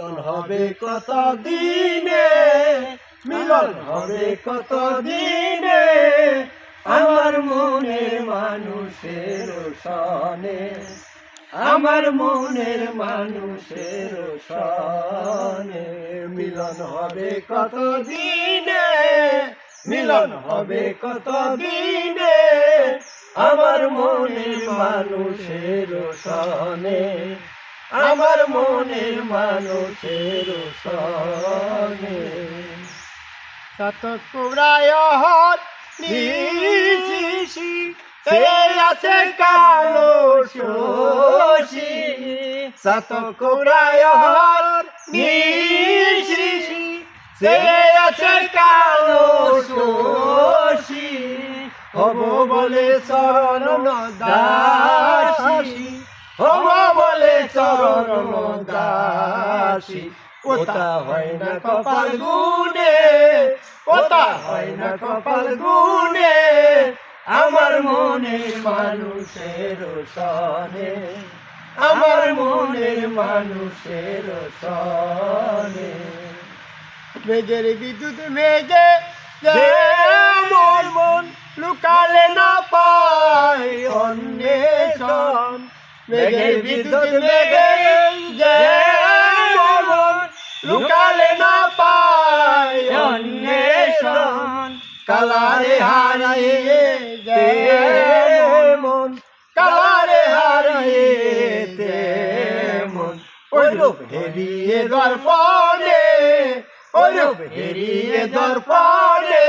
মিলন হবে কত দিনে, মিলন হবে কত দিনে, আমার মনের মানুষের সনে, আমার মনের মানুষের সনে। মিলন হবে কত দিনে, মিলন হবে কত দিনে, আমার মনের মানুষের সনে, আমার মনের মানুষের সনে। শতকুড়ায় নিশি সে আছে কালো শশী, শতকুড়ায় নিশি সে আছে কালো শশী, হব বলে চরণ দাসী, হব বলে চরণ দাসী। ওটা হয় না কপাল গুনে, ওটা হয় না কপাল গুনে, আমার মনের মানুষের সনে, আমার মনের মানুষের সনে। মেঘের বিদ্যুৎ মেঘে যেমন মন লুকালে না পায় অন্বেষণ, মেঘের বিদ্যুৎ মেঘে যেমন মন লুকালে না পায় অন্বেষণ, কালারে হারিয়ে তেমন, কালারে হারিয়ে তেমন, ওই রূপ হেরিয়ে দর্পণে, ওই রূপ হেরিয়ে দর্পণে,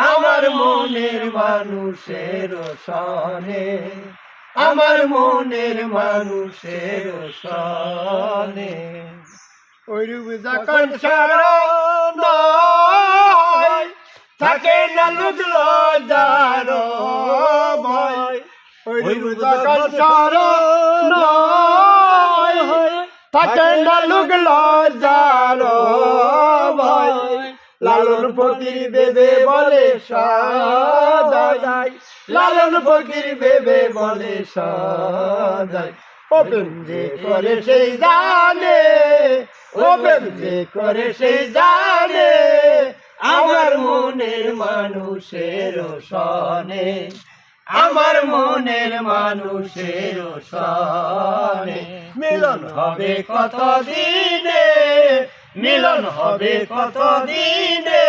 আমার মনের মানুষের সনে, আমার মনের মানুষের সনে। ওই রূপ যখন শরণ হয়, থাকে না লজ্জার ভয়, ওই রূপ যখন শরণ হয়, থাকে না লজ্জার ভয়, লালন ফকির বেবে বলে সদাই, লালন ফকির বেবে বলে সদাই। ও প্রেম যে করে সেই জানে, ও প্রেম যে করে সেই জানে, আমার মনের মানুষের সনে, আমার মনের মানুষের সনে। মিলন হবে কত দিনে, মিলন হবে কত দিনে,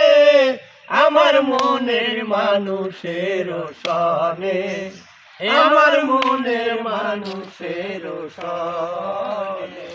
আমার মনের মানুষের সনে, আমার মনের মানুষের সনে।